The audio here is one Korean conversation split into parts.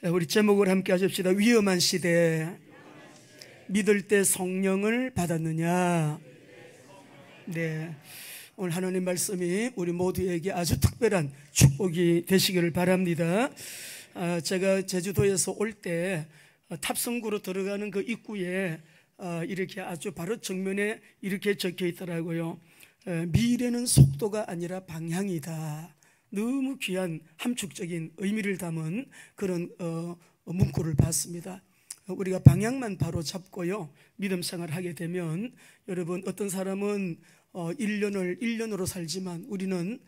우리 제목을 함께 하십시다. 위험한 시대, 믿을 때 성령을 받았느냐. 네, 오늘 하나님 말씀이 우리 모두에게 아주 특별한 축복이 되시기를 바랍니다. 제가 제주도에서 올 때 탑승구로 들어가는 그 입구에 이렇게 아주 바로 정면에 이렇게 적혀 있더라고요. 미래는 속도가 아니라 방향이다. 너무 귀한 함축적인 의미를 담은 그런 문구를 봤습니다. 우리가 방향만 바로 잡고요, 믿음 생활을 하게 되면, 여러분, 어떤 사람은 1년을 1년으로 살지만 우리는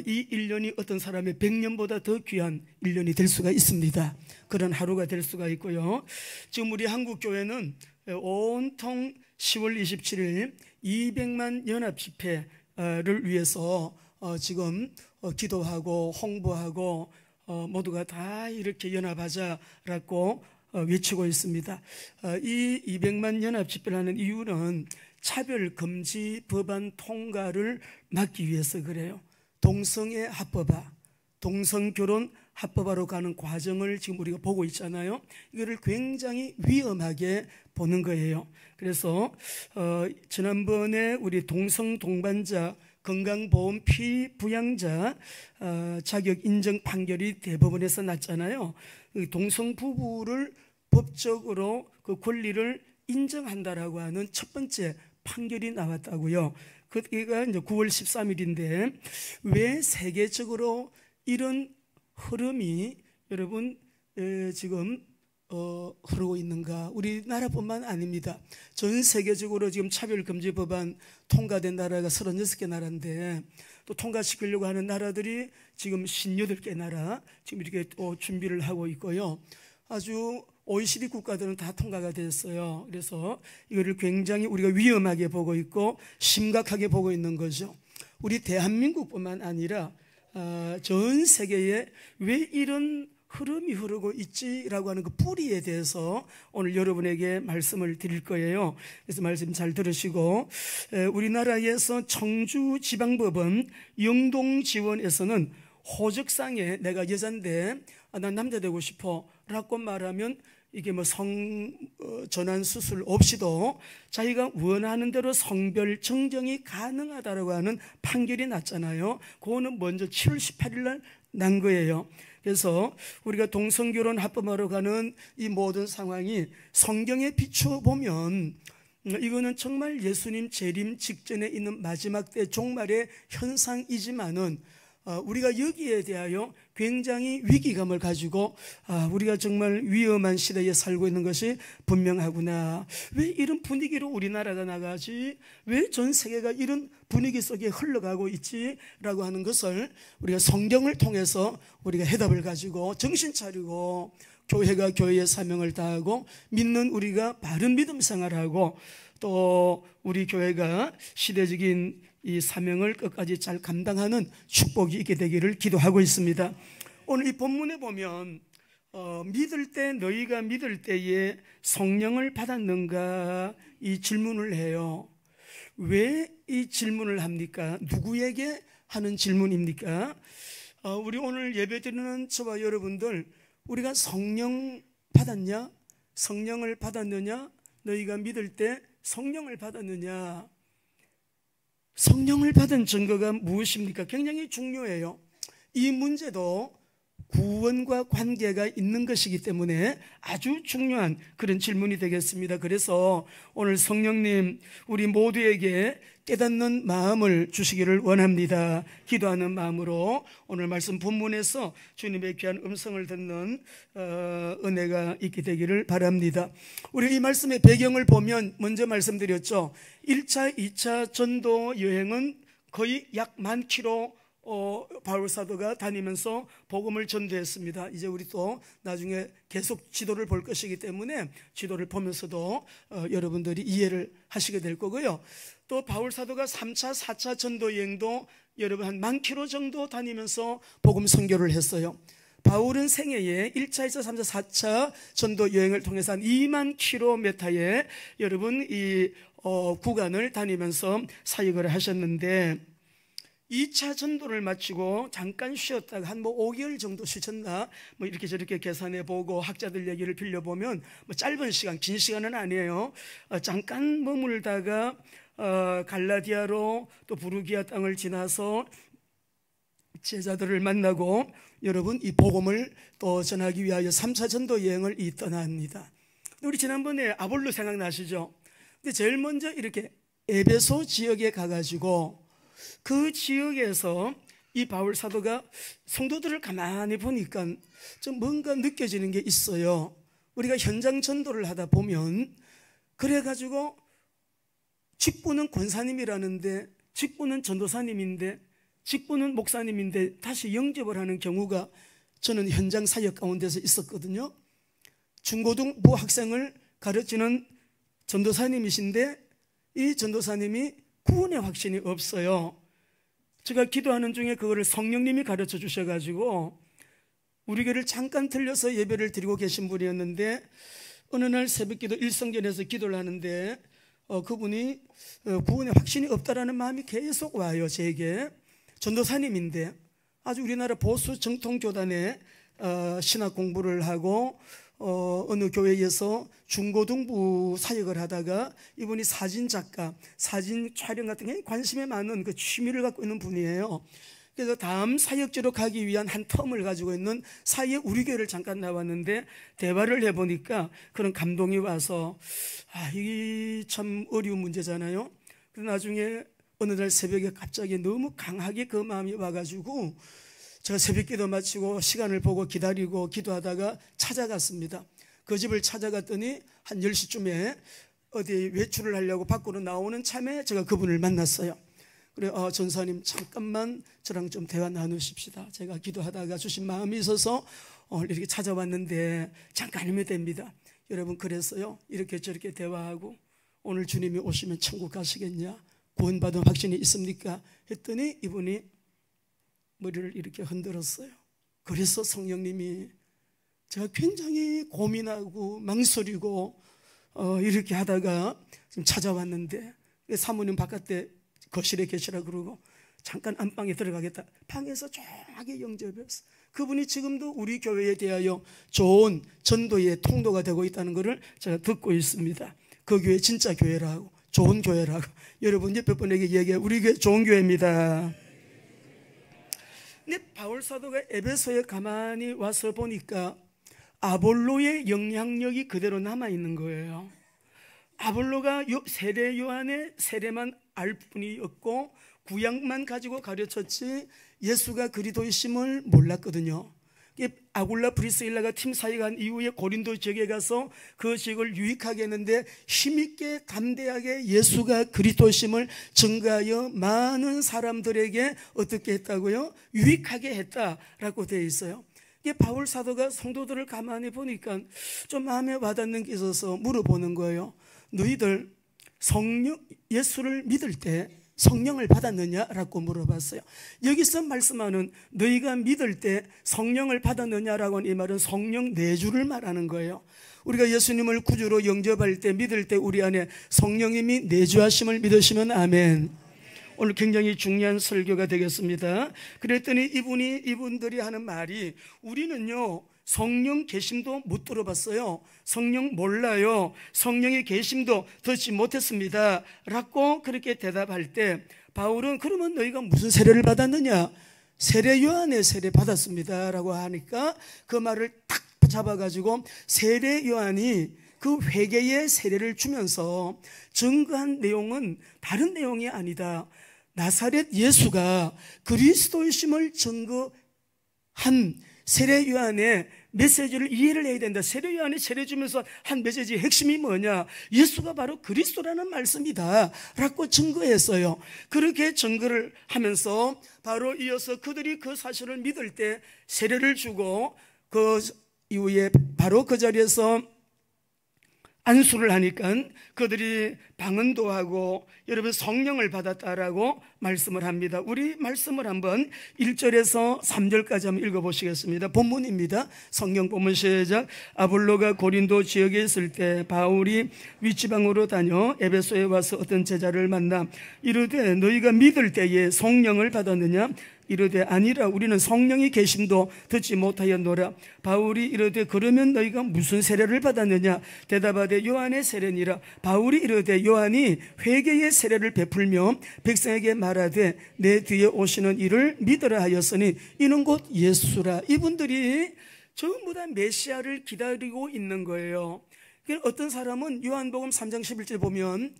이 1년이 어떤 사람의 100년보다 더 귀한 1년이 될 수가 있습니다. 그런 하루가 될 수가 있고요. 지금 우리 한국교회는 온통 10월 27일 200만 연합집회를 위해서 지금 기도하고 홍보하고 모두가 다 이렇게 연합하자라고 외치고 있습니다. 이 200만 연합집회를 하는 이유는 차별금지 법안 통과를 막기 위해서 그래요. 동성애 합법화, 동성결혼 합법화로 가는 과정을 지금 우리가 보고 있잖아요. 이거를 굉장히 위험하게 보는 거예요. 그래서 지난번에 우리 동성 동반자 건강보험 피부양자 자격 인정 판결이 대법원에서 났잖아요. 동성 부부를 법적으로 그 권리를 인정한다라고 하는 첫 번째 판결이 나왔다고요. 그게가 이제 9월 13일인데 왜 세계적으로 이런 흐름이 여러분 지금 흐르고 있는가? 우리나라뿐만 아닙니다. 전 세계적으로 지금 차별금지 법안 통과된 나라가 36개 나라인데, 또 통과시키려고 하는 나라들이 지금 18개 나라 지금 이렇게 준비를 하고 있고요. 아주 OECD 국가들은 다 통과가 됐어요. 그래서 이거를 굉장히 우리가 위험하게 보고 있고 심각하게 보고 있는 거죠. 우리 대한민국뿐만 아니라 전 세계에 왜 이런 흐름이 흐르고 있지라고 하는 그 뿌리에 대해서 오늘 여러분에게 말씀을 드릴 거예요. 그래서 말씀 잘 들으시고, 우리나라에서 청주지방법원 영동지원에서는 호적상에 내가 여잔데 난 남자 되고 싶어 라고 말하면 이게 뭐 전환 수술 없이도 자기가 원하는 대로 성별 정정이 가능하다라고 하는 판결이 났잖아요. 그거는 먼저 7월 18일 날 난 거예요. 그래서 우리가 동성결혼 합법화로 가는 이 모든 상황이 성경에 비춰보면 이거는 정말 예수님 재림 직전에 있는 마지막 때 종말의 현상이지만은 우리가 여기에 대하여 굉장히 위기감을 가지고 우리가 정말 위험한 시대에 살고 있는 것이 분명하구나. 왜 이런 분위기로 우리나라가 나가지? 왜 전 세계가 이런 분위기 속에 흘러가고 있지라고 하는 것을 우리가 성경을 통해서 우리가 해답을 가지고 정신 차리고 교회가 교회의 사명을 다하고 믿는 우리가 바른 믿음 생활하고 또 우리 교회가 시대적인 이 사명을 끝까지 잘 감당하는 축복이 있게 되기를 기도하고 있습니다. 오늘 이 본문에 보면 믿을 때 너희가 믿을 때에 성령을 받았는가 이 질문을 해요. 왜 이 질문을 합니까? 누구에게 하는 질문입니까? 우리 오늘 예배드리는 저와 여러분들, 우리가 성령 받았냐? 성령을 받았느냐? 너희가 믿을 때 성령을 받았느냐? 성령을 받은 증거가 무엇입니까? 굉장히 중요해요. 이 문제도 구원과 관계가 있는 것이기 때문에 아주 중요한 그런 질문이 되겠습니다. 그래서 오늘 성령님 우리 모두에게 깨닫는 마음을 주시기를 원합니다. 기도하는 마음으로 오늘 말씀 본문에서 주님의 귀한 음성을 듣는 은혜가 있게 되기를 바랍니다. 우리 이 말씀의 배경을 보면 먼저 말씀드렸죠. 1차, 2차 전도 여행은 거의 약 10,000km 바울 사도가 다니면서 복음을 전도했습니다. 이제 우리 또 나중에 계속 지도를 볼 것이기 때문에 지도를 보면서도 여러분들이 이해를 하시게 될 거고요. 또 바울 사도가 3차, 4차 전도 여행도 여러분 한 10,000km 정도 다니면서 복음 선교를 했어요. 바울은 생애에 1차, 2차, 3차, 4차 전도 여행을 통해서 한 2만 킬로미터의 여러분 이 구간을 다니면서 사역을 하셨는데, 2차 전도를 마치고 잠깐 쉬었다가 한 5개월 정도 쉬셨나 이렇게 저렇게 계산해 보고 학자들 얘기를 빌려보면 짧은 시간, 긴 시간은 아니에요. 잠깐 머물다가 갈라디아로 또 부르기아 땅을 지나서 제자들을 만나고 여러분 이 복음을 또 전하기 위하여 3차 전도 여행을 떠납니다. 우리 지난번에 아볼로 생각나시죠? 근데 제일 먼저 이렇게 에베소 지역에 가가지고 그 지역에서 이 바울 사도가 성도들을 가만히 보니까 좀 뭔가 느껴지는 게 있어요. 우리가 현장 전도를 하다 보면 그래가지고 직분은 권사님이라는데, 직분은 전도사님인데, 직분은 목사님인데 다시 영접을 하는 경우가 저는 현장 사역 가운데서 있었거든요. 중고등부 학생을 가르치는 전도사님이신데 이 전도사님이 구원의 확신이 없어요. 제가 기도하는 중에 그거를 성령님이 가르쳐 주셔가지고 우리 교회를 잠깐 들려서 예배를 드리고 계신 분이었는데 어느 날 새벽기도 일성전에서 기도를 하는데 그분이 구원의 확신이 없다라는 마음이 계속 와요. 제게. 전도사님인데 아주 우리나라 보수 정통교단에 신학 공부를 하고 어느 교회에서 중고등부 사역을 하다가 이분이 사진작가, 사진 촬영 같은 게 관심이 많은 그 취미를 갖고 있는 분이에요. 그래서 다음 사역지로 가기 위한 한 텀을 가지고 있는 사이에 우리 교회를 잠깐 나왔는데 대화를 해보니까 그런 감동이 와서 이게 참 어려운 문제잖아요. 그래서 나중에 어느 날 새벽에 갑자기 너무 강하게 그 마음이 와가지고 제가 새벽기도 마치고 시간을 보고 기다리고 기도하다가 찾아갔습니다. 그 집을 찾아갔더니 한 10시쯤에 어디 외출을 하려고 밖으로 나오는 참에 제가 그분을 만났어요. 그래, 전사님 잠깐만 저랑 좀 대화 나누십시다. 제가 기도하다가 주신 마음이 있어서 이렇게 찾아왔는데 잠깐이면 됩니다. 여러분, 그래서요 이렇게 저렇게 대화하고 오늘 주님이 오시면 천국 가시겠냐, 구원받은 확신이 있습니까? 했더니 이분이 머리를 이렇게 흔들었어요. 그래서 성령님이 제가 굉장히 고민하고 망설이고 이렇게 하다가 지금 찾아왔는데 사모님 바깥에 거실에 계시라 그러고 잠깐 안방에 들어가겠다. 방에서 조용하게 영접했어. 그분이 지금도 우리 교회에 대하여 좋은 전도의 통로가 되고 있다는 것을 제가 듣고 있습니다. 그 교회 진짜 교회라고, 좋은 교회라고. 여러분 옆에 분에게 얘기해. 우리 교회 좋은 교회입니다. 근데 바울 사도가 에베소에 가만히 와서 보니까 아볼로의 영향력이 그대로 남아있는 거예요. 아볼로가 세례 요한의 세례만 알 뿐이었고 구약만 가지고 가르쳤지 예수가 그리스도이심을 몰랐거든요. 아굴라 브리스일라가 팀 사역한 이후에 고린도 지역에 가서 그 지역을 유익하게 했는데 힘있게 담대하게 예수가 그리스도심을 증거하여 많은 사람들에게 어떻게 했다고요? 유익하게 했다라고 되어 있어요. 이게 바울 사도가 성도들을 가만히 보니까 좀 마음에 와닿는 게 있어서 물어보는 거예요. 너희들 성령, 예수를 믿을 때 성령을 받았느냐라고 물어봤어요. 여기서 말씀하는 너희가 믿을 때 성령을 받았느냐라고 하는 이 말은 성령 내주를 말하는 거예요. 우리가 예수님을 구주로 영접할 때, 믿을 때 우리 안에 성령님이 내주하심을 믿으시면 아멘. 오늘 굉장히 중요한 설교가 되겠습니다. 그랬더니 이분들이 하는 말이 우리는요 성령 계심도 못 들어봤어요. 성령 몰라요. 성령의 계심도 듣지 못했습니다 라고 그렇게 대답할 때 바울은 그러면 너희가 무슨 세례를 받았느냐? 세례 요한의 세례 받았습니다 라고 하니까 그 말을 탁 잡아가지고 세례 요한이 그 회개의 세례를 주면서 증거한 내용은 다른 내용이 아니다. 나사렛 예수가 그리스도이심을 증거한 세례 요한의 메시지를 이해를 해야 된다. 세례 요한이 세례 주면서 한 메시지의 핵심이 뭐냐? 예수가 바로 그리스도라는 말씀이다 라고 증거했어요. 그렇게 증거를 하면서 바로 이어서 그들이 그 사실을 믿을 때 세례를 주고 그 이후에 바로 그 자리에서 안수를 하니까 그들이 방언도 하고 여러분 성령을 받았다라고 말씀을 합니다. 우리 말씀을 한번 1절에서 3절까지 한번 읽어보시겠습니다. 본문입니다. 성경 본문 시작. 아볼로가 고린도 지역에 있을 때 바울이 윗지방으로 다녀 에베소에 와서 어떤 제자를 만나 이르되 너희가 믿을 때에 성령을 받았느냐? 이르되 아니라 우리는 성령이 계심도 듣지 못하였노라. 바울이 이르되 그러면 너희가 무슨 세례를 받았느냐? 대답하되 요한의 세례니라. 바울이 이르되 요한이 회개의 세례를 베풀며 백성에게 말하되 내 뒤에 오시는 이를 믿으라 하였으니 이는 곧 예수라. 이분들이 전부 다 메시아를 기다리고 있는 거예요. 어떤 사람은 요한복음 3장 11절 보면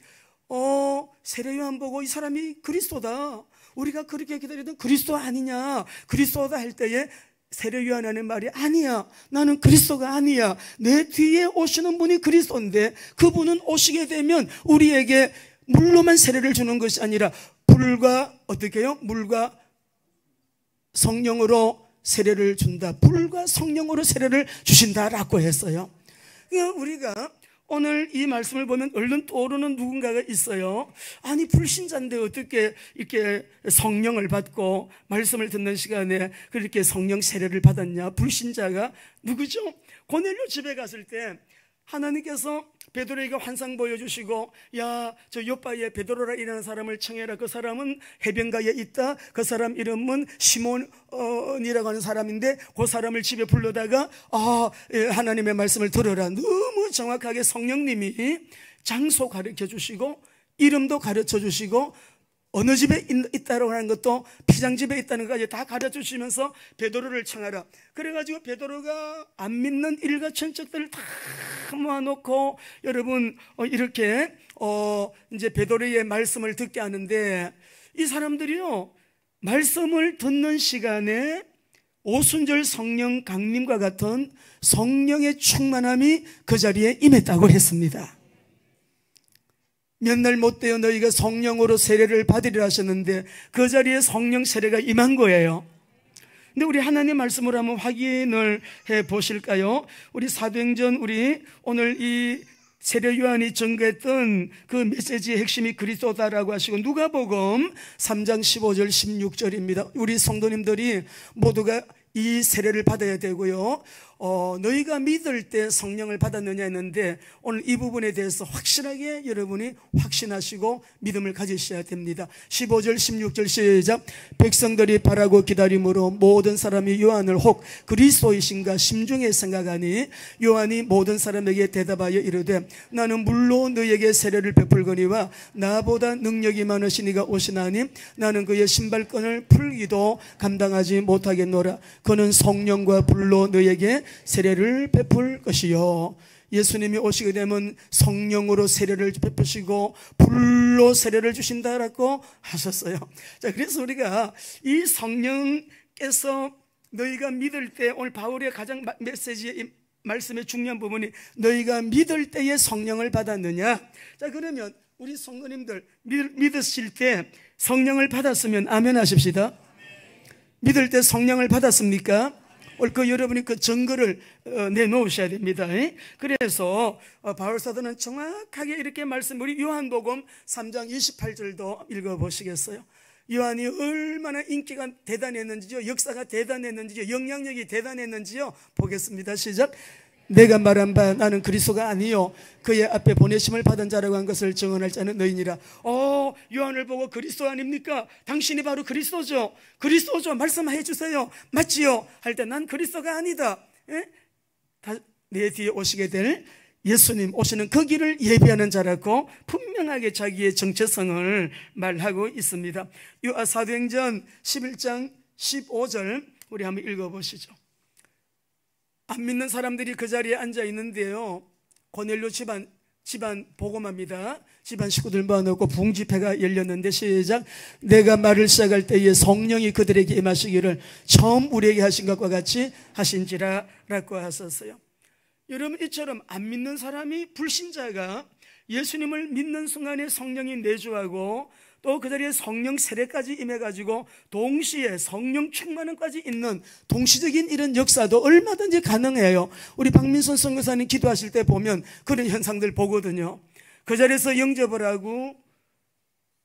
세례 요한 보고 이 사람이 그리스도다, 우리가 그렇게 기다리던 그리스도 아니냐, 그리스도다 할 때에 세례 요한하는 말이 아니야, 나는 그리스도가 아니야, 내 뒤에 오시는 분이 그리스도인데 그분은 오시게 되면 우리에게 물로만 세례를 주는 것이 아니라 불과 어떻게 해요? 물과 성령으로 세례를 준다. 불과 성령으로 세례를 주신다라고 했어요. 그러니까 우리가 오늘 이 말씀을 보면 얼른 떠오르는 누군가가 있어요. 아니 불신자인데 어떻게 이렇게 성령을 받고 말씀을 듣는 시간에 그렇게 성령 세례를 받았냐? 불신자가 누구죠? 고넬료 집에 갔을 때 하나님께서 베드로에게 환상 보여주시고 야, 저 요바에 베드로라 이라는 사람을 청해라. 그 사람은 해변가에 있다. 그 사람 이름은 시몬이라고 하는 사람인데 그 사람을 집에 불러다가 하나님의 말씀을 들어라. 너무 정확하게 성령님이 장소 가르쳐 주시고 이름도 가르쳐 주시고 어느 집에 있다고 하는 것도 피장집에 있다는 것까지 다 가르쳐 주시면서 베드로를 청하라. 그래가지고 베드로가 안 믿는 일가천적들을 다 모아놓고 여러분 이렇게 이제 베드로의 말씀을 듣게 하는데 이 사람들이요 말씀을 듣는 시간에 오순절 성령 강림과 같은 성령의 충만함이 그 자리에 임했다고 했습니다. 몇 날 못되어 너희가 성령으로 세례를 받으리라 하셨는데 그 자리에 성령 세례가 임한 거예요. 근데 우리 하나님 말씀으로 한번 확인을 해 보실까요? 우리 사도행전 우리 오늘 이 세례 요한이 전거했던 그 메시지의 핵심이 그리스도다라고 하시고 누가복음 3장 15절 16절입니다. 우리 성도님들이 모두가 이 세례를 받아야 되고요. 너희가 믿을 때 성령을 받았느냐 했는데 오늘 이 부분에 대해서 확실하게 여러분이 확신하시고 믿음을 가지셔야 됩니다. 15절 16절 시작. 백성들이 바라고 기다림으로 모든 사람이 요한을 혹 그리스도이신가 심중에 생각하니 요한이 모든 사람에게 대답하여 이르되 나는 물로 너희에게 세례를 베풀거니와 나보다 능력이 많으신 이가 오시나니 나는 그의 신발끈을 풀기도 감당하지 못하겠노라. 그는 성령과 불로 너희에게 세례를 베풀 것이요. 예수님이 오시게 되면 성령으로 세례를 베푸시고 불로 세례를 주신다라고 하셨어요. 자, 그래서 우리가 이 성령께서 너희가 믿을 때 오늘 바울의 가장 메시지의 말씀의 중요한 부분이 너희가 믿을 때에 성령을 받았느냐. 자, 그러면 우리 성도님들 믿으실 때 성령을 받았으면 아멘 하십시다. 믿을 때 성령을 받았습니까? 오늘 여러분이 그 증거를 내놓으셔야 됩니다. 그래서 바울 사도는 정확하게 이렇게 우리 요한복음 3장 28절도 읽어보시겠어요? 요한이 얼마나 인기가 대단했는지요, 역사가 대단했는지요, 영향력이 대단했는지요 보겠습니다. 시작. 내가 말한 바 나는 그리스도가 아니요 그의 앞에 보내심을 받은 자라고 한 것을 증언할 자는 너희니라. 요한을 보고 그리스도 아닙니까? 당신이 바로 그리스도죠. 그리스도죠. 말씀해 주세요. 맞지요? 할 때 난 그리스도가 아니다. 내 뒤에 오시게 될 예수님 오시는 그 길을 예비하는 자라고 분명하게 자기의 정체성을 말하고 있습니다. 사도행전 11장 15절 우리 한번 읽어보시죠. 안 믿는 사람들이 그 자리에 앉아 있는데요, 고넬료 집안 복음합니다. 집안 식구들 모아놓고 부흥집회가 열렸는데 시작. 내가 말을 시작할 때에 성령이 그들에게 임하시기를 처음 우리에게 하신 것과 같이 하신지라 라고 하셨어요. 여러분, 이처럼 안 믿는 사람이, 불신자가 예수님을 믿는 순간에 성령이 내주하고 또 그 자리에 성령 세례까지 임해가지고 동시에 성령 충만함까지 있는 동시적인 이런 역사도 얼마든지 가능해요. 우리 박민선 선교사님 기도하실 때 보면 그런 현상들 보거든요. 그 자리에서 영접을 하고,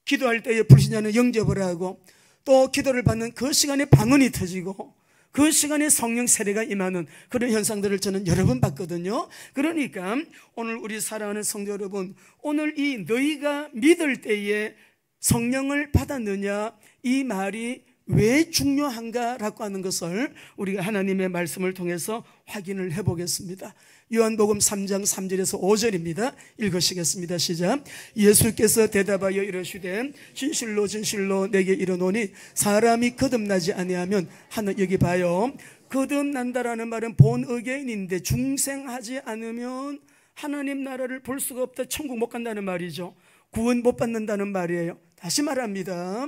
기도할 때에 불신자는 영접을 하고, 또 기도를 받는 그 시간에 방언이 터지고, 그 시간에 성령 세례가 임하는 그런 현상들을 저는 여러 번 봤거든요. 그러니까 오늘 우리 사랑하는 성도 여러분, 오늘 이 너희가 믿을 때에 성령을 받았느냐, 이 말이 왜 중요한가라고 하는 것을 우리가 하나님의 말씀을 통해서 확인을 해보겠습니다. 요한복음 3장 3절에서 5절입니다. 읽으시겠습니다. 시작. 예수께서 대답하여 이르시되 진실로 진실로 내게 이르노니 사람이 거듭나지 아니하면 하늘, 여기 봐요, 거듭난다라는 말은 본의계인인데 중생하지 않으면 하나님 나라를 볼 수가 없다, 천국 못 간다는 말이죠. 구원 못 받는다는 말이에요. 다시 말합니다.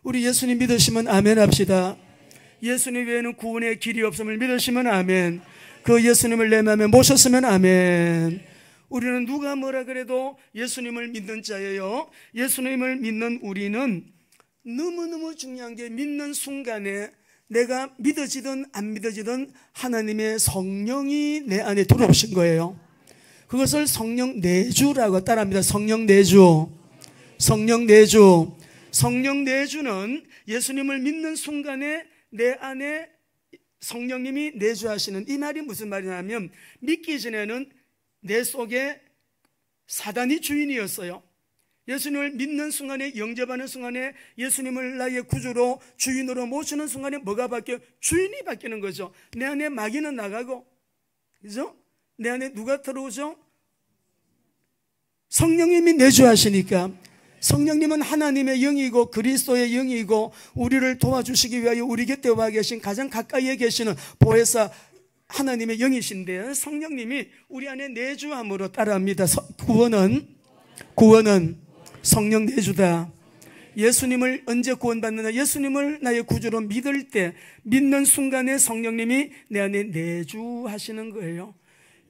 우리 예수님 믿으시면 아멘 합시다. 예수님 외에는 구원의 길이 없음을 믿으시면 아멘. 그 예수님을 내 마음에 모셨으면 아멘. 우리는 누가 뭐라 그래도 예수님을 믿는 자예요. 예수님을 믿는 우리는 너무너무 중요한 게, 믿는 순간에 내가 믿어지든 안 믿어지든 하나님의 성령이 내 안에 들어오신 거예요. 그것을 성령 내주라고 따라합니다. 성령 내주. 성령 내주. 성령 내주는 예수님을 믿는 순간에 내 안에 성령님이 내주하시는, 이 말이 무슨 말이냐면, 믿기 전에는 내 속에 사단이 주인이었어요. 예수님을 믿는 순간에, 영접하는 순간에, 예수님을 나의 구주로 주인으로 모시는 순간에 뭐가 바뀌어요? 주인이 바뀌는 거죠. 내 안에 마귀는 나가고, 그죠? 내 안에 누가 들어오죠? 성령님이 내주하시니까. 성령님은 하나님의 영이고 그리스도의 영이고, 우리를 도와주시기 위하여 우리 곁에 와 계신, 가장 가까이에 계시는 보혜사 하나님의 영이신데, 성령님이 우리 안에 내주함으로 따라합니다. 구원은 성령 내주다. 예수님을 언제 구원받느냐? 예수님을 나의 구주로 믿을 때, 믿는 순간에 성령님이 내 안에 내주하시는 거예요.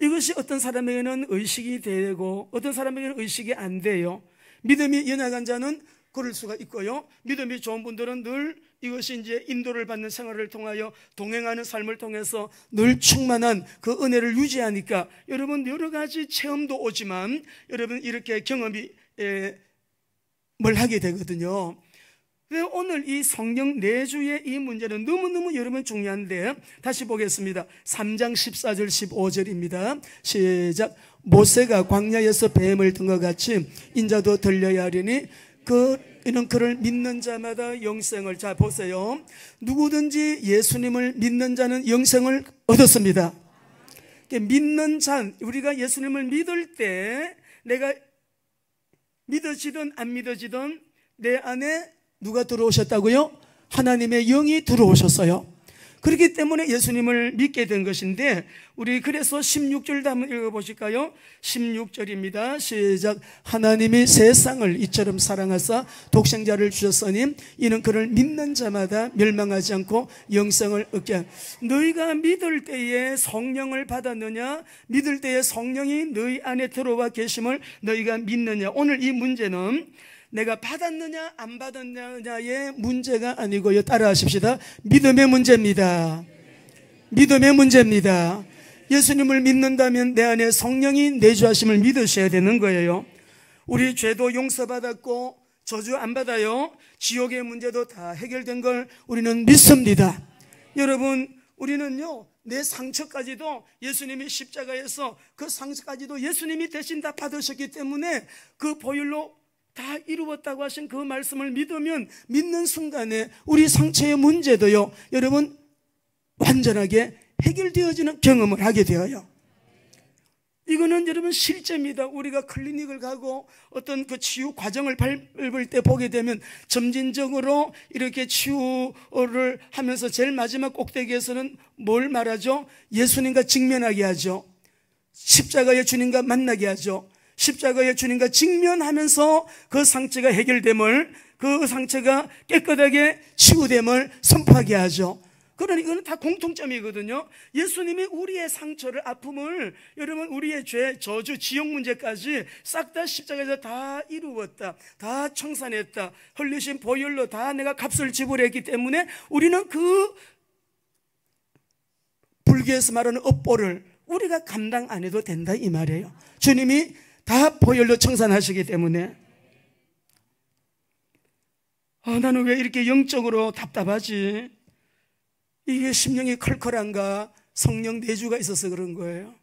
이것이 어떤 사람에게는 의식이 되고 어떤 사람에게는 의식이 안 돼요. 믿음이 연약한 자는 그럴 수가 있고요, 믿음이 좋은 분들은 늘 이것이 이제 인도를 받는 생활을 통하여 동행하는 삶을 통해서 늘 충만한 그 은혜를 유지하니까 여러분 여러 가지 체험도 오지만 여러분 이렇게 경험이 뭘 하게 되거든요. 오늘 이 성령 내주의 이 문제는 너무너무 여러분 중요한데, 다시 보겠습니다. 3장 14절 15절입니다. 시작. 모세가 광야에서 뱀을 든 것 같이 인자도 들려야 하리니 이는 그를 믿는 자마다 영생을. 자 보세요, 누구든지 예수님을 믿는 자는 영생을 얻었습니다. 믿는 자, 우리가 예수님을 믿을 때 내가 믿어지든 안 믿어지든 내 안에 누가 들어오셨다고요? 하나님의 영이 들어오셨어요. 그렇기 때문에 예수님을 믿게 된 것인데, 우리 그래서 16절도 한번 읽어보실까요? 16절입니다. 시작. 하나님이 세상을 이처럼 사랑하사 독생자를 주셨으니 이는 그를 믿는 자마다 멸망하지 않고 영생을 얻게 하라. 너희가 믿을 때에 성령을 받았느냐? 믿을 때에 성령이 너희 안에 들어와 계심을 너희가 믿느냐? 오늘 이 문제는 내가 받았느냐 안 받았느냐의 문제가 아니고요, 따라하십시다. 믿음의 문제입니다. 믿음의 문제입니다. 예수님을 믿는다면 내 안에 성령이 내주하심을 믿으셔야 되는 거예요. 우리 죄도 용서받았고 저주 안 받아요. 지옥의 문제도 다 해결된 걸 우리는 믿습니다. 여러분, 우리는요, 내 상처까지도 예수님이 십자가에서 그 상처까지도 예수님이 대신 다 받으셨기 때문에 그 보혈로 다 이루었다고 하신 그 말씀을 믿으면 믿는 순간에 우리 상처의 문제도요, 여러분 완전하게 해결되어지는 경험을 하게 되어요. 이거는 여러분 실제입니다. 우리가 클리닉을 가고 어떤 그 치유 과정을 밟을 때 보게 되면 점진적으로 이렇게 치유를 하면서 제일 마지막 꼭대기에서는 뭘 말하죠? 예수님과 직면하게 하죠. 십자가의 주님과 만나게 하죠. 십자가의 주님과 직면하면서 그 상처가 해결됨을, 그 상처가 깨끗하게 치유됨을 선포하게 하죠. 그러니 이거는 다 공통점이거든요. 예수님이 우리의 상처를, 아픔을, 여러분 우리의 죄, 저주, 지옥 문제까지 싹 다 십자가에서 다 이루었다, 다 청산했다, 흘리신 보혈로 다 내가 값을 지불했기 때문에 우리는 그 불교에서 말하는 업보를 우리가 감당 안 해도 된다 이 말이에요. 주님이 다 보혈로 청산하시기 때문에. 나는 왜 이렇게 영적으로 답답하지? 이게 심령이 컬컬한가? 성령 내주가 있어서 그런 거예요.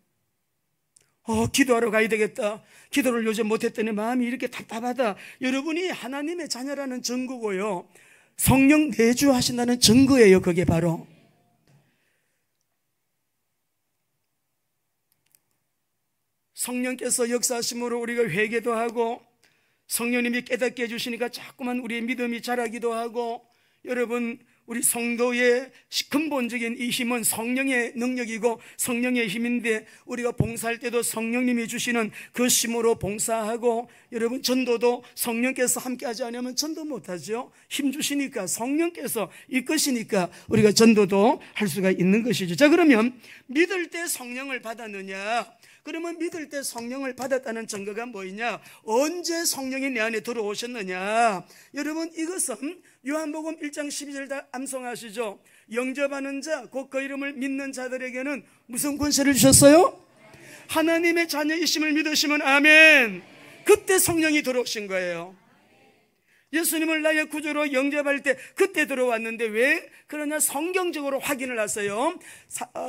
기도하러 가야 되겠다. 기도를 요즘 못했더니 마음이 이렇게 답답하다. 여러분이 하나님의 자녀라는 증거고요, 성령 내주하신다는 증거예요. 그게 바로 성령께서 역사하심으로 우리가 회개도 하고, 성령님이 깨닫게 해주시니까 자꾸만 우리의 믿음이 자라기도 하고, 여러분 우리 성도의 근본적인 이 힘은 성령의 능력이고 성령의 힘인데, 우리가 봉사할 때도 성령님이 주시는 그 힘으로 봉사하고, 여러분 전도도 성령께서 함께하지 않으면 전도 못하죠. 힘 주시니까, 성령께서 이끄시니까 우리가 전도도 할 수가 있는 것이죠. 자, 그러면 믿을 때 성령을 받았느냐? 그러면 믿을 때 성령을 받았다는 증거가 뭐냐? 언제 성령이 내 안에 들어오셨느냐? 여러분 이것은 요한복음 1장 12절 다 암송하시죠. 영접하는 자, 곧 그 이름을 믿는 자들에게는 무슨 권세를 주셨어요? 하나님의 자녀이심을 믿으시면 아멘. 그때 성령이 들어오신 거예요. 예수님을 나의 구주로 영접할 때 그때 들어왔는데 왜 그러냐? 성경적으로 확인을 하세요.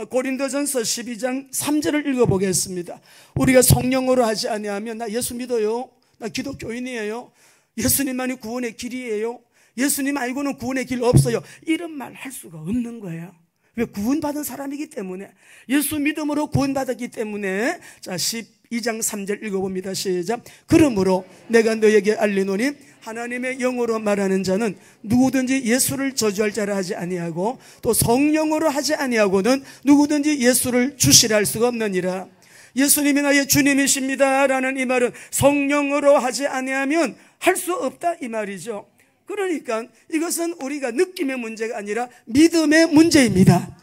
고린도전서 12장 3절을 읽어보겠습니다. 우리가 성령으로 하지 아니하면 나 예수 믿어요, 나 기독교인이에요, 예수님만이 구원의 길이에요, 예수님 말고는 구원의 길 없어요, 이런 말 할 수가 없는 거예요. 왜? 구원받은 사람이기 때문에, 예수 믿음으로 구원받았기 때문에. 자, 12장 3절 읽어봅니다. 시작. 그러므로 내가 너에게 알리노니 하나님의 영으로 말하는 자는 누구든지 예수를 저주할 자라 하지 아니하고, 또 성령으로 하지 아니하고는 누구든지 예수를 주시라 할 수가 없느니라. 예수님이 나의 주님이십니다 라는 이 말은 성령으로 하지 아니하면 할 수 없다 이 말이죠. 그러니까 이것은 우리가 느낌의 문제가 아니라 믿음의 문제입니다.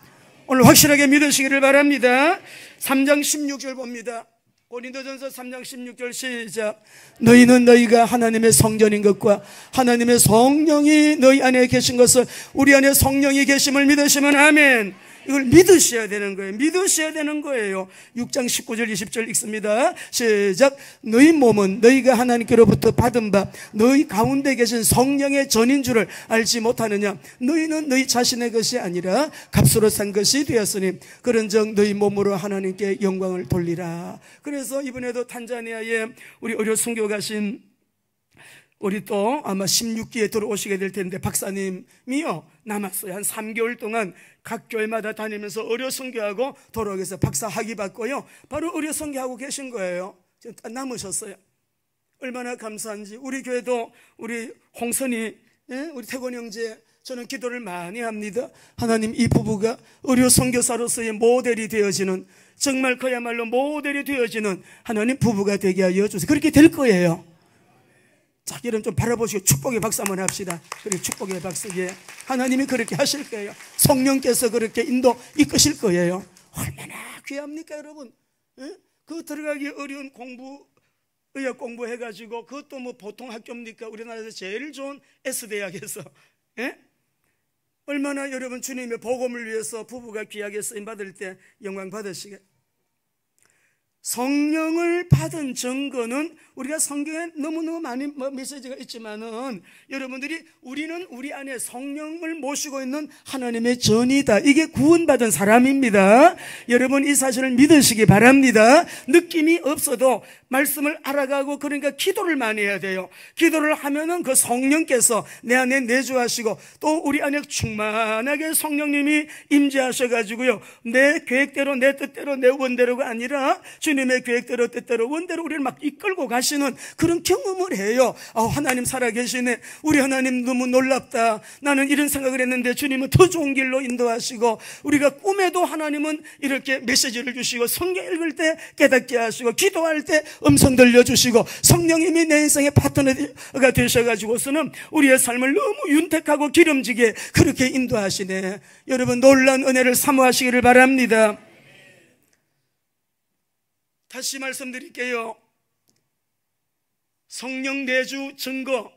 오늘 확실하게 믿으시기를 바랍니다. 3장 16절 봅니다. 고린도전서 3장 16절 시작. 너희는 너희가 하나님의 성전인 것과 하나님의 성령이 너희 안에 계신 것을, 우리 안에 성령이 계심을 믿으시면 아멘. 이걸 믿으셔야 되는 거예요. 믿으셔야 되는 거예요. 6장 19절 20절 읽습니다. 시작. 너희 몸은 너희가 하나님께로부터 받은 바 너희 가운데 계신 성령의 전인 줄을 알지 못하느냐? 너희는 너희 자신의 것이 아니라 값으로 산 것이 되었으니 그런즉 너희 몸으로 하나님께 영광을 돌리라. 그래서 이번에도 탄자니아에 우리 의료 선교 가신 우리 또 아마 16기에 들어오시게 될 텐데 박사님이요, 남았어요. 한 3개월 동안 각 교회마다 다니면서 의료 선교하고 돌아오기 위해서 박사 학위 받고요, 바로 의료 선교하고 계신 거예요. 지금 딱 남으셨어요. 얼마나 감사한지. 우리 교회도 우리 홍선이, 우리 태권 형제, 저는 기도를 많이 합니다. 하나님, 이 부부가 의료 선교사로서의 모델이 되어지는, 정말 그야말로 모델이 되어지는 하나님 부부가 되게 하여 주세요. 그렇게 될 거예요. 자, 여러분 좀 바라보시고 축복의 박수 한번 합시다. 그래, 축복의 박수. 예, 하나님이 그렇게 하실 거예요. 성령께서 그렇게 이끄실 거예요. 얼마나 귀합니까 여러분? 예? 그 들어가기 어려운 의학 공부 해가지고, 그것도 뭐 보통 학교입니까? 우리나라에서 제일 좋은 S대학에서. 예? 얼마나 여러분 주님의 복음을 위해서 부부가 귀하게 쓰임받을 때 영광 받으시게. 성령을 받은 증거는 우리가 성경에 너무너무 많은 메시지가 있지만은, 여러분들이 우리는 우리 안에 성령을 모시고 있는 하나님의 전이다. 이게 구원받은 사람입니다. 여러분 이 사실을 믿으시기 바랍니다. 느낌이 없어도 말씀을 알아가고, 그러니까 기도를 많이 해야 돼요. 기도를 하면은 그 성령께서 내 안에 내주하시고, 또 우리 안에 충만하게 성령님이 임재하셔가지고요, 내 계획대로 내 뜻대로 내 원대로가 아니라 주님의 계획대로 뜻대로 원대로 우리를 막 이끌고 가시는 그런 경험을 해요. 하나님 살아계시네. 우리 하나님 너무 놀랍다. 나는 이런 생각을 했는데 주님은 더 좋은 길로 인도하시고, 우리가 꿈에도 하나님은 이렇게 메시지를 주시고, 성경 읽을 때 깨닫게 하시고, 기도할 때 음성 들려주시고, 성령님이 내 인생의 파트너가 되셔가지고서는 우리의 삶을 너무 윤택하고 기름지게 그렇게 인도하시네. 여러분, 놀라운 은혜를 사모하시기를 바랍니다. 다시 말씀드릴게요. 성령 내주 증거,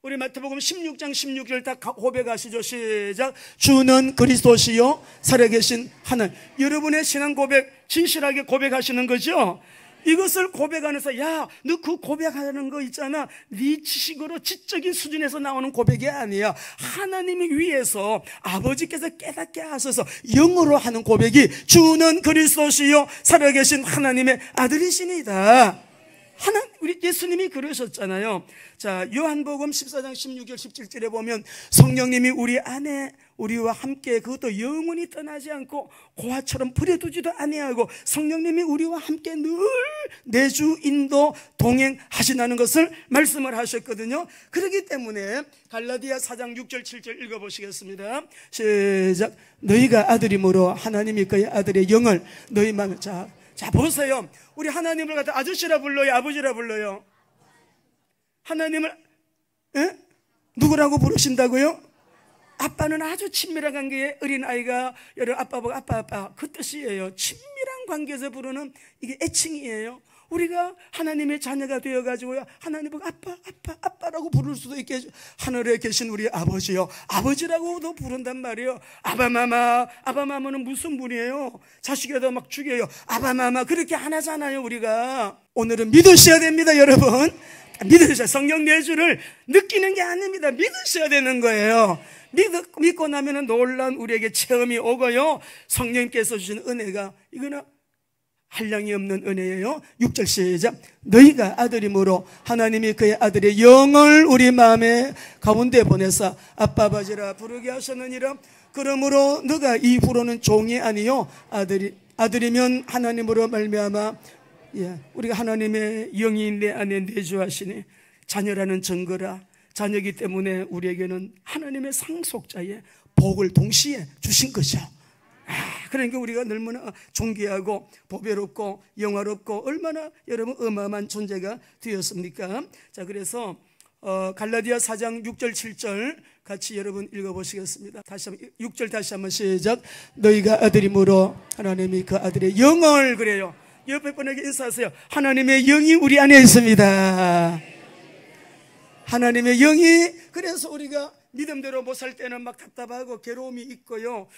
우리 마태복음 16장 16절 다 고백하시죠. 시작. 주는 그리스도시요 살아계신 하나님. 여러분의 신앙 고백 진실하게 고백하시는 거죠. 이것을 고백하면서, 야, 너 그 고백하는 거 있잖아, 네 지식으로 지적인 수준에서 나오는 고백이 아니야. 하나님이 위에서 아버지께서 깨닫게 하셔서 영어로 하는 고백이 주는 그리스도시요 살아계신 하나님의 아들이시니다. 우리 예수님이 그러셨잖아요. 자, 요한복음 14장 16절 17절에 보면 성령님이 우리 안에 우리와 함께, 그것도 영원히 떠나지 않고 고아처럼 버려두지도 아니하고 성령님이 우리와 함께 늘 내주 인도 동행하신다는 것을 말씀을 하셨거든요. 그렇기 때문에 갈라디아 4장 6절 7절 읽어보시겠습니다. 시작. 너희가 아들이므로 하나님이 그의 아들의 영을 너희 마음에. 자 보세요. 우리 하나님을 갖다 아저씨라 불러요, 아버지라 불러요? 하나님을 누구라고 부르신다고요? 아빠는 아주 친밀한 관계에 어린아이가 여러분 아빠 보고 아빠 그 뜻이에요. 친밀한 관계에서 부르는 이게 애칭이에요. 우리가 하나님의 자녀가 되어가지고요, 하나님 보고 아빠라고 부를 수도 있게 하늘에 계신 우리 아버지요, 아버지라고도 부른단 말이에요. 아바마마는 무슨 분이에요? 자식이라도 막 죽여요. 아바마마 그렇게 안 하잖아요. 우리가 오늘은 믿으셔야 됩니다. 여러분, 믿으셔야, 성령 내주를 느끼는 게 아닙니다. 믿으셔야 되는 거예요. 믿고 나면 놀라운 우리에게 체험이 오고요, 성령님께서 주신 은혜가, 이거는 한량이 없는 은혜예요. 6절 시작. 너희가 아들이므로 하나님이 그의 아들의 영을 우리 마음의 가운데 보내사 아빠 아버지라 부르게 하셨느니라. 그러므로 너가 이후로는 종이 아니요 아들이면 하나님으로 말미암아, 우리가 하나님의 영이 내 안에 내주하시니 자녀라는 증거라. 자녀이기 때문에 우리에게는 하나님의 상속자의 복을 동시에 주신 거죠. 그러니까 우리가 얼마나 존귀하고 보배롭고 영화롭고 얼마나 여러분 어마어마한 존재가 되었습니까? 자, 그래서 갈라디아 4장 6절 7절 같이 여러분 읽어보시겠습니다. 다시 한번 6절 다시 한번 시작. 너희가 아들이므로 하나님이 그 아들의 영을, 그래요, 옆에 분에게 인사하세요. 하나님의 영이 우리 안에 있습니다. 하나님의 영이, 그래서 우리가 믿음대로 못 살 때는 막 답답하고 괴로움이 있고요.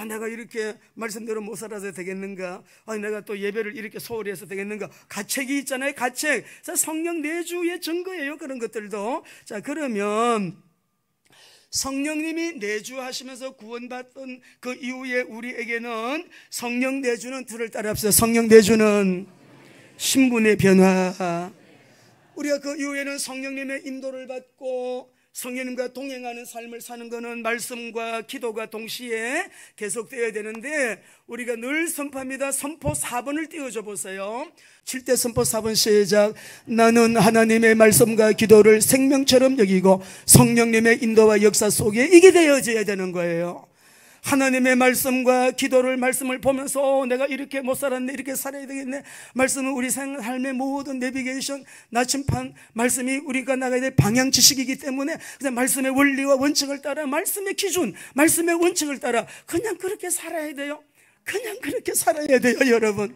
내가 이렇게 말씀대로 못 살아서 되겠는가? 내가 또 예배를 이렇게 소홀히 해서 되겠는가? 가책이 있잖아요. 가책. 성령 내주의 증거예요. 그런 것들도. 자, 그러면 성령님이 내주하시면서 구원받던 그 이후에 우리에게는 성령 내주는 둘을 따라합시다. 성령 내주는 신분의 변화. 우리가 그 이후에는 성령님의 인도를 받고 성령님과 동행하는 삶을 사는 것은 말씀과 기도가 동시에 계속되어야 되는데, 우리가 늘 선포합니다. 선포 4번을 띄워줘 보세요. 7대 선포 4번 시작. 나는 하나님의 말씀과 기도를 생명처럼 여기고 성령님의 인도와 역사 속에 이게 되어져야 되는 거예요. 하나님의 말씀과 기도를, 말씀을 보면서 내가 이렇게 못 살았네, 이렇게 살아야 되겠네. 말씀은 우리 삶의 모든 내비게이션, 나침판, 말씀이 우리가 나가야 될 방향 지식이기 때문에 그냥 말씀의 원리와 원칙을 따라, 말씀의 기준, 말씀의 원칙을 따라 그냥 그렇게 살아야 돼요. 그냥 그렇게 살아야 돼요. 여러분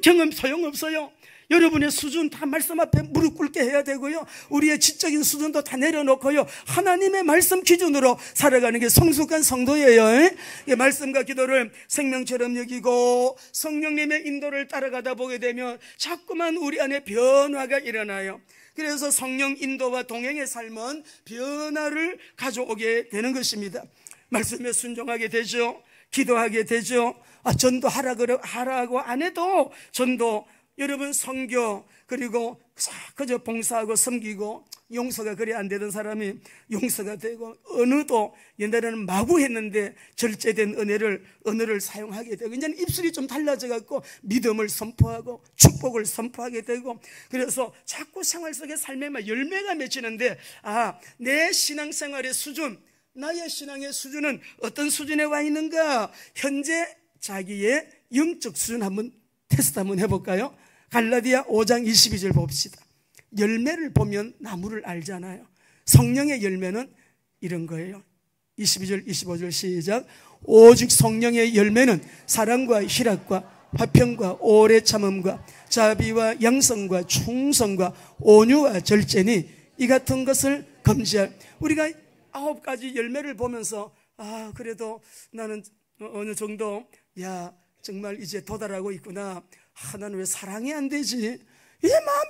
경험 소용없어요. 여러분의 수준 다 말씀 앞에 무릎 꿇게 해야 되고요, 우리의 지적인 수준도 다 내려놓고요, 하나님의 말씀 기준으로 살아가는 게 성숙한 성도예요. 말씀과 기도를 생명처럼 여기고 성령님의 인도를 따라가다 보게 되면 자꾸만 우리 안에 변화가 일어나요. 그래서 성령 인도와 동행의 삶은 변화를 가져오게 되는 것입니다. 말씀에 순종하게 되죠. 기도하게 되죠. 전도하라고 안 해도 전도 여러분 선교 그리고 그저 봉사하고 섬기고 용서가 그리 안 되던 사람이 용서가 되고, 언어도 옛날에는 마구 했는데 절제된 언어를 사용하게 되고, 이제는 입술이 좀 달라져 갖고 믿음을 선포하고 축복을 선포하게 되고, 그래서 자꾸 생활 속의 삶에 막 열매가 맺히는데, 내 신앙생활의 수준, 나의 신앙의 수준은 어떤 수준에 와 있는가? 현재 자기의 영적 수준 한번 테스트 한번 해볼까요? 갈라디아 5장 22절 봅시다. 열매를 보면 나무를 알잖아요. 성령의 열매는 이런 거예요. 22절 25절 시작. 오직 성령의 열매는 사랑과 희락과 화평과 오래 참음과 자비와 양성과 충성과 온유와 절제니 이 같은 것을 금지할. 우리가 9가지 열매를 보면서 그래도 나는 어느 정도 정말 이제 도달하고 있구나. 나는 왜 사랑이 안 되지?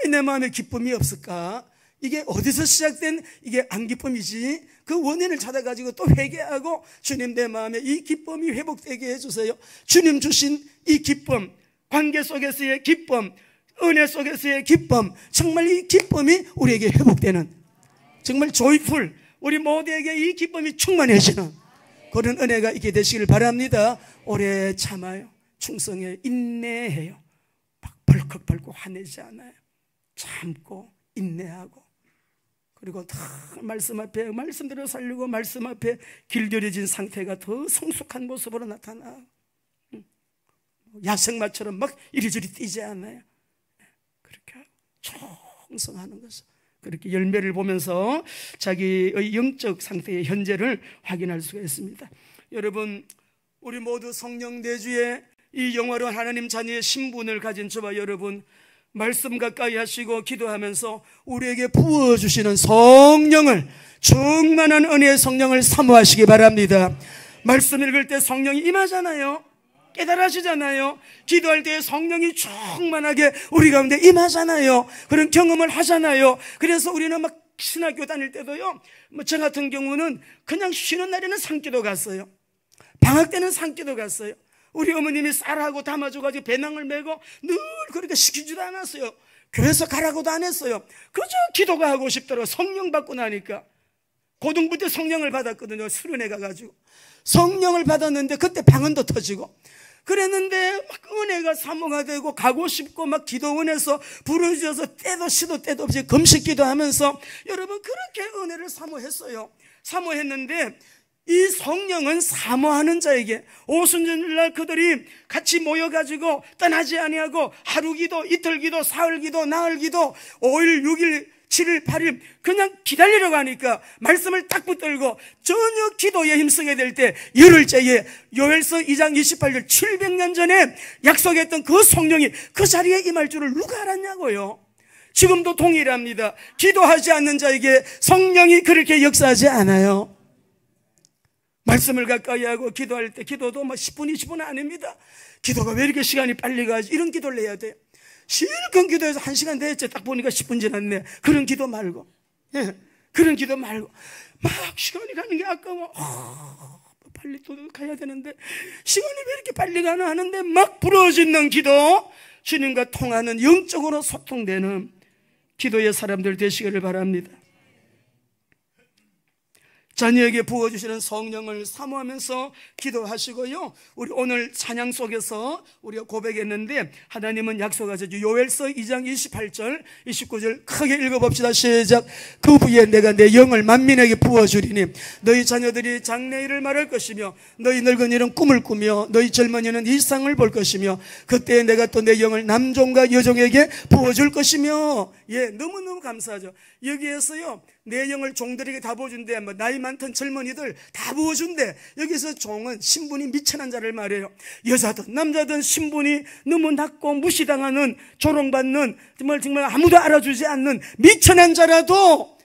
내 마음에 기쁨이 없을까? 이게 어디서 시작된 이게 안 기쁨이지? 그 원인을 찾아가지고 또 회개하고, 주님 내 마음에 이 기쁨이 회복되게 해주세요. 주님 주신 이 기쁨, 관계 속에서의 기쁨, 은혜 속에서의 기쁨, 정말 이 기쁨이 우리에게 회복되는, 정말 조이풀, 우리 모두에게 이 기쁨이 충만해지는 그런 은혜가 있게 되시길 바랍니다. 오래 참아요. 충성해, 인내해요. 벌컥벌컥 화내지 않아요. 참고 인내하고, 그리고 다 말씀 앞에 말씀대로 살리고 말씀 앞에 길들여진 상태가 더 성숙한 모습으로 나타나. 야생마처럼 막 이리저리 뛰지 않아요. 그렇게 충성하는 것을, 그렇게 열매를 보면서 자기의 영적 상태의 현재를 확인할 수가 있습니다. 여러분, 우리 모두 성령 내주에 이 영원한 하나님 자녀의 신분을 가진 저와 여러분, 말씀 가까이 하시고 기도하면서 우리에게 부어주시는 성령을, 충만한 은혜의 성령을 사모하시기 바랍니다. 말씀 읽을 때 성령이 임하잖아요. 깨달으시잖아요. 기도할 때 성령이 충만하게 우리 가운데 임하잖아요. 그런 경험을 하잖아요. 그래서 우리는 막 신학교 다닐 때도요, 저 같은 경우는 그냥 쉬는 날에는 산기도 갔어요. 방학 때는 산기도 갔어요. 우리 어머님이 쌀하고 담아줘가지고 배낭을 메고 늘 그렇게 시키지도 않았어요. 교회에서 가라고도 안 했어요. 그저 기도가 하고 싶더라고요. 성령 받고 나니까. 고등부 때 성령을 받았거든요. 수련회 가가지고 성령을 받았는데 그때 방언도 터지고 그랬는데 막 은혜가 사모가 되고 가고 싶고 막 기도원에서 부르짖어서 때도 시도 때도 없이 금식 기도하면서 여러분 그렇게 은혜를 사모했어요. 사모했는데 이 성령은 사모하는 자에게, 오순절날 그들이 같이 모여가지고 떠나지 아니하고 하루 기도, 이틀 기도, 사흘 기도, 나흘 기도, 5일, 6일, 7일, 8일 그냥 기다리려고 하니까 말씀을 딱 붙들고 전혀 기도에 힘쓰게 될 때 열흘째에 요엘서 2장 28절 700년 전에 약속했던 그 성령이 그 자리에 임할 줄을 누가 알았냐고요. 지금도 동일합니다. 기도하지 않는 자에게 성령이 그렇게 역사하지 않아요. 말씀을 가까이 하고 기도할 때 기도도 뭐 10분, 20분 아닙니다. 기도가 왜 이렇게 시간이 빨리 가지? 이런 기도를 해야 돼요. 실컷 기도해서 1시간 됐지. 딱 보니까 10분 지났네. 그런 기도 말고, 그런 기도 말고 막 시간이 가는 게 아까워. 빨리 또 가야 되는데 시간이 왜 이렇게 빨리 가나 하는데 막 부러지는 기도, 주님과 통하는, 영적으로 소통되는 기도의 사람들 되시기를 바랍니다. 자녀에게 부어주시는 성령을 사모하면서 기도하시고요. 우리 오늘 찬양 속에서 우리가 고백했는데 하나님은 약속하셨죠. 요엘서 2장 28절 29절 크게 읽어봅시다. 시작. 그 후에 내가 내 영을 만민에게 부어주리니 너희 자녀들이 장래일을 말할 것이며 너희 늙은이는 꿈을 꾸며 너희 젊은이는 이상을 볼 것이며 그때 내가 또 내 영을 남종과 여종에게 부어줄 것이며. 너무너무 감사하죠. 여기에서요 내 영을 종들에게 다 부어준대. 나이 많던 젊은이들 다 부어준대. 여기서 종은 신분이 미천한 자를 말해요. 여자든 남자든 신분이 너무 낮고 무시당하는, 조롱받는, 정말 아무도 알아주지 않는 미천한 자라도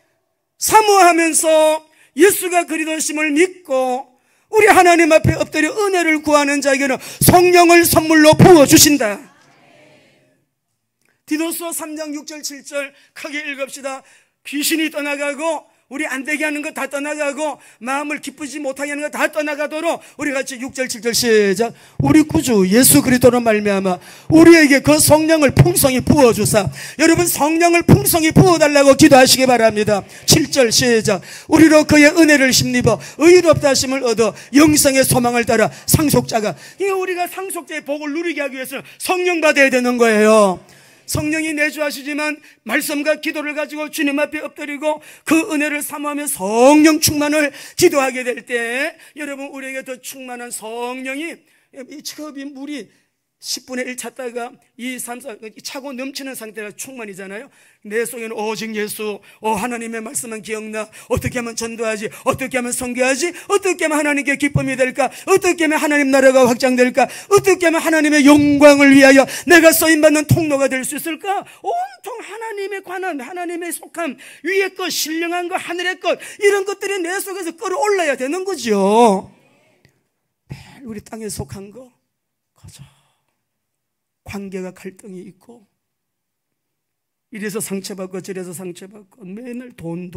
사모하면서 예수가 그리스도심을 믿고 우리 하나님 앞에 엎드려 은혜를 구하는 자에게는 성령을 선물로 부어주신다. 디도서 3장 6절 7절 크게 읽읍시다. 귀신이 떠나가고 우리 안 되게 하는 거 다 떠나가고 마음을 기쁘지 못하게 하는 거 다 떠나가도록 우리 같이 6절 7절 시작. 우리 구주 예수 그리스도로 말미암아 우리에게 그 성령을 풍성히 부어주사. 여러분 성령을 풍성히 부어달라고 기도하시기 바랍니다. 7절 시작. 우리로 그의 은혜를 힘입어 의롭다 하심을 얻어 영생의 소망을 따라 상속자가. 이게 우리가 상속자의 복을 누리게 하기 위해서는 성령 받아야 되는 거예요. 성령이 내주하시지만 말씀과 기도를 가지고 주님 앞에 엎드리고 그 은혜를 사모하며 성령 충만을 기도하게 될 때 여러분 우리에게 더 충만한 성령이 이 컵이 물이 10분의 1 찼다가 2, 3, 4 차고 넘치는 상태가 충만이잖아요. 내 속에는 오직 예수, 하나님의 말씀만 기억나. 어떻게 하면 전도하지? 어떻게 하면 선교하지? 어떻게 하면 하나님께 기쁨이 될까? 어떻게 하면 하나님 나라가 확장될까? 어떻게 하면 하나님의 영광을 위하여 내가 쓰임받는 통로가 될 수 있을까? 온통 하나님에 관한, 하나님의 속함, 위의 것, 신령한 것, 하늘의 것, 이런 것들이 내 속에서 끌어올라야 되는 거죠. 매일 우리 땅에 속한 거 거저 관계가 갈등이 있고 이래서 상처받고 저래서 상처받고 맨날 돈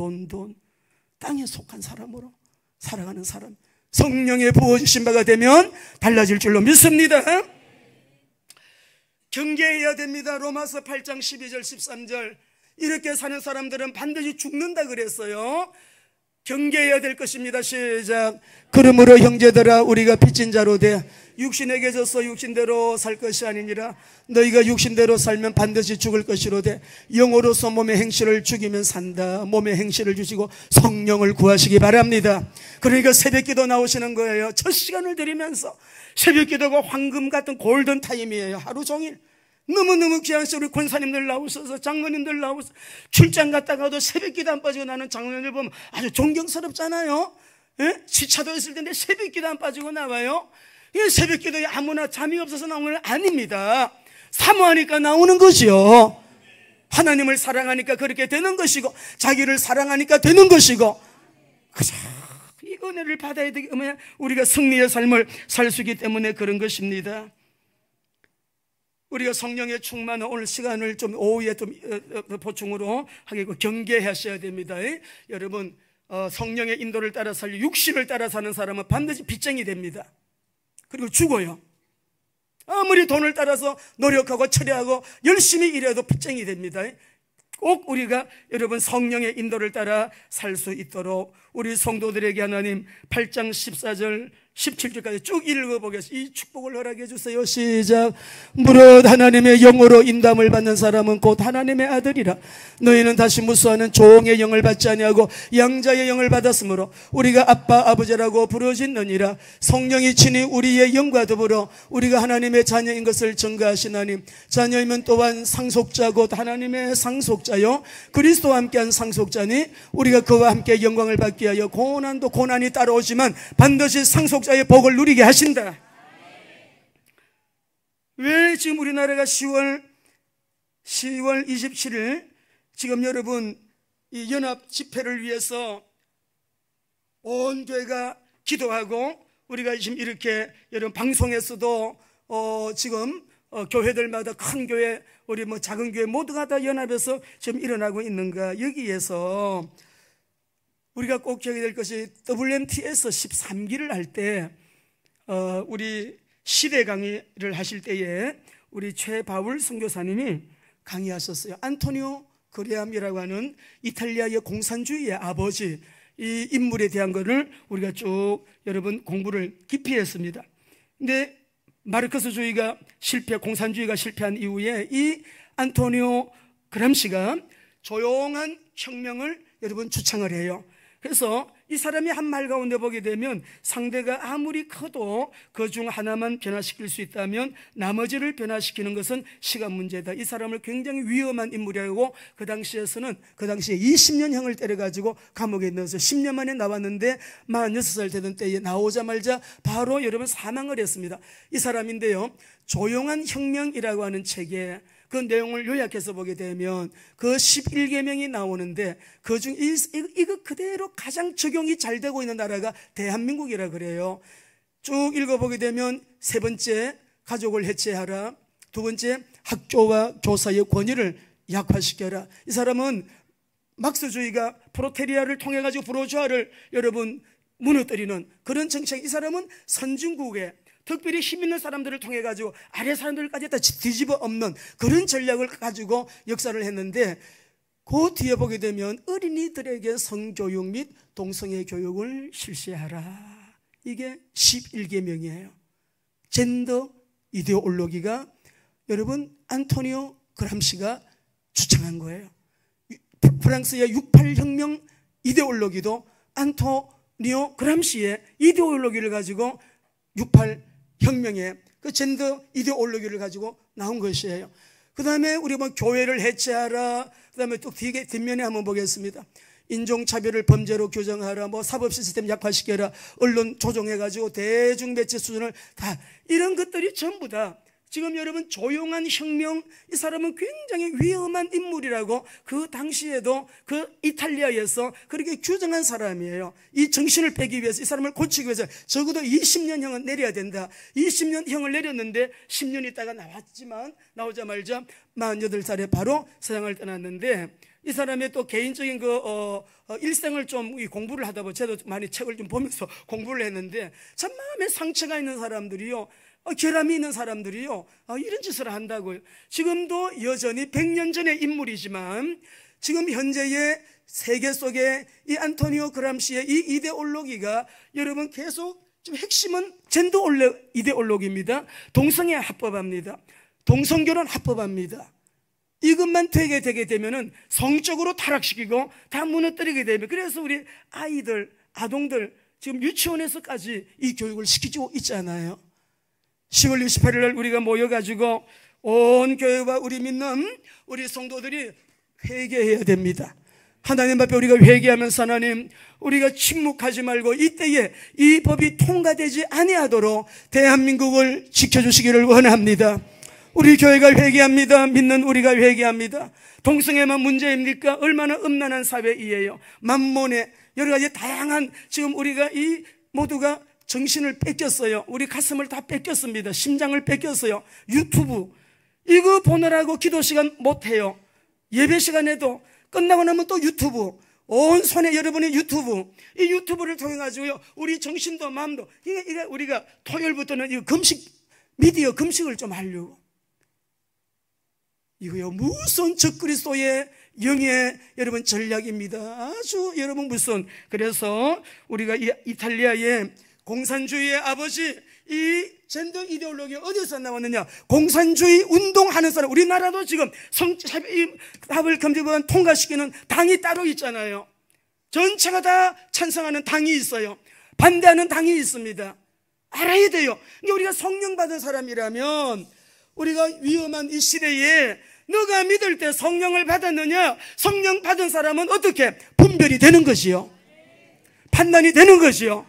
땅에 속한 사람으로 살아가는 사람, 성령의 부어주신 바가 되면 달라질 줄로 믿습니다. 경계해야 됩니다. 로마서 8장 12절 13절. 이렇게 사는 사람들은 반드시 죽는다 그랬어요. 경계해야 될 것입니다. 시작. 그러므로 형제들아 우리가 빚진 자로 돼 육신에게 져서 육신대로 살 것이 아니니라. 너희가 육신대로 살면 반드시 죽을 것이로되 영으로서 몸의 행실을 죽이면 산다. 몸의 행실을 주시고 성령을 구하시기 바랍니다. 그러니까 새벽기도 나오시는 거예요. 첫 시간을 드리면서 새벽기도가 황금 같은 골든 타임이에요. 하루 종일 너무너무 귀한 우리 권사님들 나오셔서 장로님들 나오셔서 출장 갔다가도 새벽기도 안 빠지고 나는 장로님들 보면 아주 존경스럽잖아요. 예? 시차도 있을 텐데 새벽기도 안 빠지고 나와요. 이 새벽기도에 아무나 잠이 없어서 나오는 건 아닙니다. 사모하니까 나오는 거죠. 하나님을 사랑하니까 그렇게 되는 것이고 자기를 사랑하니까 되는 것이고 그저 이 은혜를 받아야 되면 우리가 승리의 삶을 살 수 있기 때문에 그런 것입니다. 우리가 성령의 충만은 오늘 시간을 좀 오후에 좀 보충으로 하겠고 경계하셔야 됩니다. 여러분 성령의 인도를 따라 살려 육신을 따라 사는 사람은 반드시 빚쟁이 됩니다. 그리고 죽어요. 아무리 돈을 따라서 노력하고 처리하고 열심히 일해도 빚쟁이 됩니다. 꼭 우리가 여러분 성령의 인도를 따라 살 수 있도록 우리 성도들에게 하나님 8장 14절 17절까지 쭉 읽어보겠습니다. 이 축복을 허락해 주세요. 시작. 무릇 하나님의 영으로 인담을 받는 사람은 곧 하나님의 아들이라. 너희는 다시 무수하는 종의 영을 받지 아니하고 양자의 영을 받았으므로 우리가 아빠 아버지라고 부르짖느니라. 성령이 친히 우리의 영과 더불어 우리가 하나님의 자녀인 것을 증거하시나니 자녀이면 또한 상속자 곧 하나님의 상속자요 그리스도와 함께한 상속자니 우리가 그와 함께 영광을 받기 위하여 고난도 고난이 따라오지만 반드시 상속자의 복을 누리게 하신다. 왜 지금 우리나라가 10월 27일 지금 여러분 이 연합 집회를 위해서 온 교회가 기도하고 우리가 지금 이렇게 여러분 방송에서도 지금 교회들마다 큰 교회 우리 뭐 작은 교회 모두가 다 연합해서 지금 일어나고 있는가. 여기에서 우리가 꼭 기억해야 될 것이 WMT에서 13기를 할 때 우리 시대 강의를 하실 때에 우리 최바울 선교사님이 강의하셨어요. 안토니오 그레암이라고 하는 이탈리아의 공산주의의 아버지, 이 인물에 대한 것을 우리가 쭉 여러분 공부를 깊이 했습니다. 근데 마르크스주의가 공산주의가 실패한 이후에 이 안토니오 그람시가 조용한 혁명을 여러분 주창을 해요. 그래서 이 사람이 한 말 가운데 보게 되면 상대가 아무리 커도 그 중 하나만 변화시킬 수 있다면 나머지를 변화시키는 것은 시간 문제다. 이 사람을 굉장히 위험한 인물이라고 그 당시에 20년형을 때려가지고 감옥에 넣어서 10년 만에 나왔는데 46살 되던 때에 나오자마자 바로 여러분 사망을 했습니다. 이 사람인데요, 조용한 혁명이라고 하는 책에 그 내용을 요약해서 보게 되면 그 11계명이 나오는데 그중 이거 그대로 가장 적용이 잘 되고 있는 나라가 대한민국이라 그래요. 쭉 읽어보게 되면 세 번째, 가족을 해체하라. 두 번째, 학교와 교사의 권위를 약화시켜라. 이 사람은 막스주의가 프로테리아를 통해 가지고 부르주아를 여러분 무너뜨리는 그런 정책. 이 사람은 선진국에 특별히 힘 있는 사람들을 통해 가지고 아래 사람들까지 다 뒤집어 엎는 그런 전략을 가지고 역사를 했는데, 그 뒤에 보게 되면 어린이들에게 성교육 및 동성애 교육을 실시하라. 이게 11계명이에요. 젠더 이데올로기가 여러분 안토니오 그람시가 주창한 거예요. 프랑스의 68혁명 이데올로기도 안토니오 그람시의 이데올로기를 가지고 68혁명의 그 젠더 이데올로기를 가지고 나온 것이에요. 그 다음에 우리 뭐 교회를 해체하라, 그 다음에 또 뒤에 뒷면에 한번 보겠습니다. 인종차별을 범죄로 규정하라, 뭐 사법 시스템 약화시켜라, 언론 조종해가지고 대중매체 수준을 다, 이런 것들이 전부 다 지금 여러분 조용한 혁명, 이 사람은 굉장히 위험한 인물이라고 그 당시에도 그 이탈리아에서 그렇게 규정한 사람이에요. 이 정신을 빼기 위해서, 이 사람을 고치기 위해서 적어도 20년형은 내려야 된다. 20년형을 내렸는데 10년 있다가 나왔지만 나오자마자 48살에 바로 세상을 떠났는데, 이 사람의 또 개인적인 일생을 좀 공부를 하다 보면, 저도 많이 책을 좀 보면서 공부를 했는데, 참 마음에 상처가 있는 사람들이요, 결함이 있는 사람들이요, 이런 짓을 한다고요. 지금도 여전히 100년 전의 인물이지만 지금 현재의 세계 속에 이 안토니오 그람시의 이 이데올로기가 여러분 계속 지금 핵심은 젠더 이데올로기입니다. 동성애 합법합니다. 동성결혼 합법합니다. 이것만 되게 되면은 성적으로 타락시키고 다 무너뜨리게 되면, 그래서 우리 아이들, 아동들 지금 유치원에서까지 이 교육을 시키고 있잖아요. 10월 28일 날 우리가 모여가지고 온 교회와 우리 믿는 우리 성도들이 회개해야 됩니다. 하나님 앞에 우리가 회개하면서, 하나님, 우리가 침묵하지 말고 이때에 이 법이 통과되지 아니하도록 대한민국을 지켜주시기를 원합니다. 우리 교회가 회개합니다. 믿는 우리가 회개합니다. 동성애만 문제입니까? 얼마나 음란한 사회이에요. 만몬의 여러 가지 다양한, 지금 우리가 이 모두가 정신을 뺏겼어요. 우리 가슴을 다 뺏겼습니다. 심장을 뺏겼어요. 유튜브 이거 보느라고 기도 시간 못해요. 예배 시간에도 끝나고 나면 또 유튜브, 온 손에 여러분의 유튜브, 이 유튜브를 통해 가지고요 우리 정신도 마음도, 이게 우리가 토요일부터는 이 금식, 미디어 금식을 좀 하려고, 이거요 무슨 적그리스도의 영의 여러분 전략입니다. 아주 여러분 무슨. 그래서 우리가 이탈리아의 공산주의의 아버지, 이 젠더 이데올로기 어디서 나왔느냐? 공산주의 운동하는 사람. 우리나라도 지금 성합을 금지법안 통과시키는 당이 따로 있잖아요. 전체가 다 찬성하는 당이 있어요. 반대하는 당이 있습니다. 알아야 돼요. 그러니까 우리가 성령 받은 사람이라면, 우리가 위험한 이 시대에 너가 믿을 때 성령을 받았느냐? 성령 받은 사람은 어떻게 분별이 되는 것이요, 판단이 되는 것이요.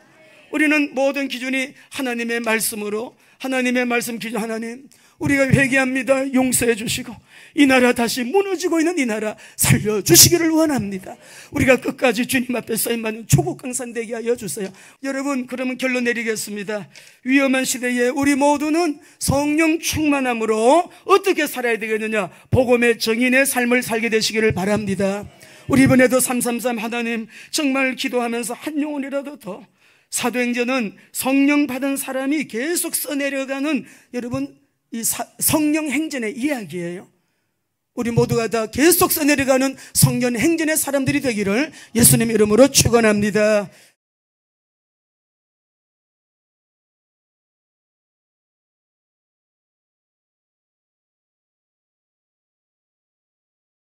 우리는 모든 기준이 하나님의 말씀으로, 하나님의 말씀 기준, 하나님 우리가 회개합니다. 용서해 주시고 이 나라 다시 무너지고 있는 이 나라 살려주시기를 원합니다. 우리가 끝까지 주님 앞에 쓰임받는 조국 강산되게 하여 주세요. 여러분, 그러면 결론 내리겠습니다. 위험한 시대에 우리 모두는 성령 충만함으로 어떻게 살아야 되겠느냐? 복음의 정인의 삶을 살게 되시기를 바랍니다. 우리 이번에도 333 하나님 정말 기도하면서 한 영혼이라도 더, 사도행전은 성령 받은 사람이 계속 써내려가는 여러분 이 성령 행전의 이야기예요. 우리 모두가 다 계속 써내려가는 성령 행전의 사람들이 되기를 예수님 이름으로 축원합니다.